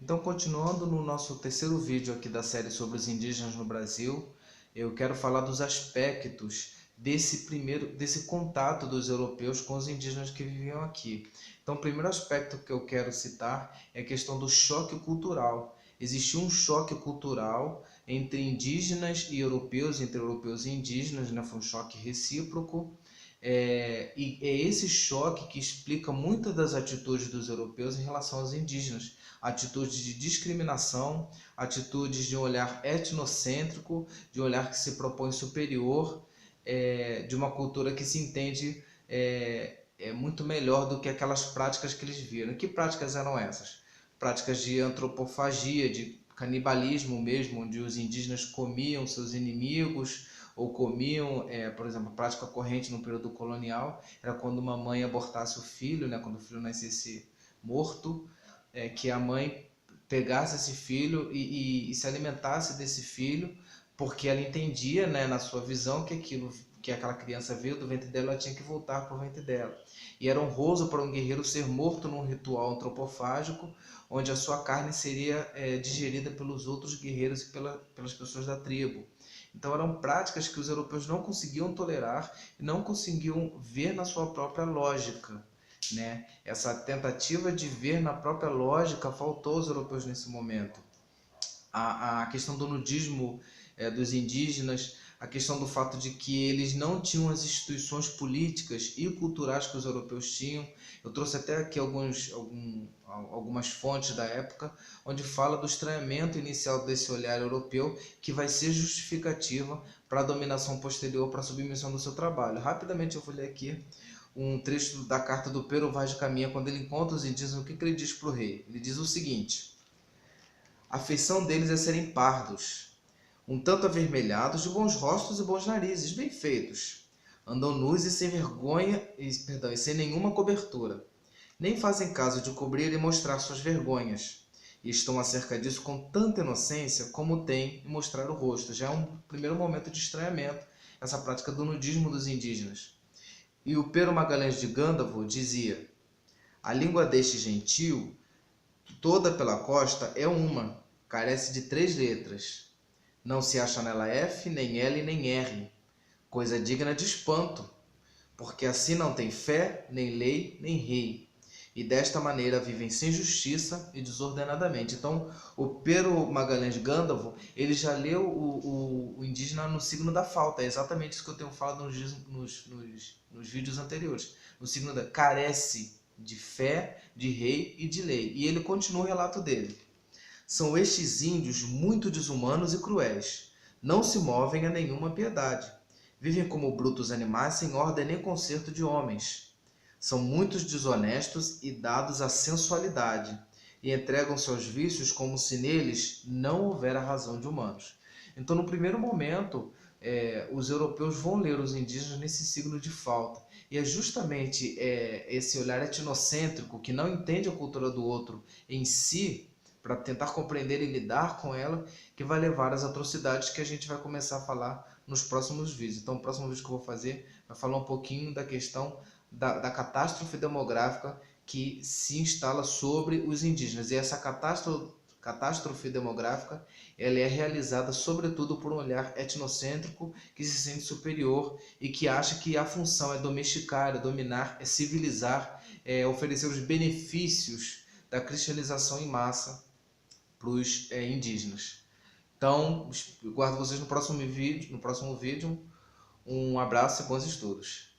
Então, continuando no nosso terceiro vídeo aqui da série sobre os indígenas no Brasil, eu quero falar dos aspectos desse contato dos europeus com os indígenas que viviam aqui. Então, o primeiro aspecto que eu quero citar é a questão do choque cultural. Existiu um choque cultural entre indígenas e europeus, entre europeus e indígenas, né? Foi um choque recíproco. E é esse choque que explica muitas das atitudes dos europeus em relação aos indígenas. Atitudes de discriminação, atitudes de um olhar etnocêntrico, de um olhar que se propõe superior, de uma cultura que se entende muito melhor do que aquelas práticas que eles viram. E que práticas eram essas? Práticas de antropofagia, de canibalismo mesmo, onde os indígenas comiam seus inimigos, ou comiam, por exemplo, a prática corrente no período colonial era quando uma mãe abortasse o filho, né, quando o filho nascesse morto, que a mãe pegasse esse filho e se alimentasse desse filho, porque ela entendia, né, na sua visão, que aquela criança veio do ventre dela, ela tinha que voltar para o ventre dela. E era honroso para um guerreiro ser morto num ritual antropofágico, onde a sua carne seria digerida pelos outros guerreiros e pelas pessoas da tribo. Então eram práticas que os europeus não conseguiam tolerar e não conseguiam ver na sua própria lógica, né? Essa tentativa de ver na própria lógica faltou aos europeus nesse momento. A questão do nudismo dos indígenas, a questão do fato de que eles não tinham as instituições políticas e culturais que os europeus tinham. Eu trouxe até aqui algumas fontes da época, onde fala do estranhamento inicial desse olhar europeu, que vai ser justificativa para a dominação posterior, para a submissão do seu trabalho. Rapidamente eu vou ler aqui um trecho da carta do Pero Vaz de Caminha, quando ele encontra os indígenas, o que ele diz para o rei? Ele diz o seguinte: a feição deles é serem pardos, um tanto avermelhados, de bons rostos e bons narizes, bem feitos. Andam nus e sem vergonha, e sem nenhuma cobertura. Nem fazem caso de cobrir e mostrar suas vergonhas. E estão acerca disso com tanta inocência como tem em mostrar o rosto. Já é um primeiro momento de estranhamento, essa prática do nudismo dos indígenas. E o Pero Magalhães de Gândavo dizia: a língua deste gentio, toda pela costa, é uma, carece de 3 letras. Não se acha nela F, nem L, nem R, coisa digna de espanto, porque assim não tem fé, nem lei, nem rei. E desta maneira vivem sem justiça e desordenadamente. Então, o Pero Magalhães Gândavo, ele já leu o indígena no signo da falta. É exatamente isso que eu tenho falado nos vídeos anteriores. No signo da carece de fé, de rei e de lei. E ele continua o relato dele. São estes índios muito desumanos e cruéis. Não se movem a nenhuma piedade. Vivem como brutos animais sem ordem nem conserto de homens. São muitos desonestos e dados à sensualidade, e entregam seus vícios como se neles não houvera razão de humanos. Então, no primeiro momento, os europeus vão ler os indígenas nesse signo de falta. E é justamente esse olhar etnocêntrico, que não entende a cultura do outro em si, para tentar compreender e lidar com ela, que vai levar às atrocidades que a gente vai começar a falar nos próximos vídeos. Então, o próximo vídeo que eu vou fazer vai falar um pouquinho da questão da catástrofe demográfica que se instala sobre os indígenas. E essa catástrofe demográfica ela é realizada sobretudo por um olhar etnocêntrico que se sente superior e que acha que a função é domesticar, é dominar, é civilizar, é oferecer os benefícios da cristianização em massa para os indígenas. Então, guardo vocês no próximo vídeo. Um abraço e bons estudos.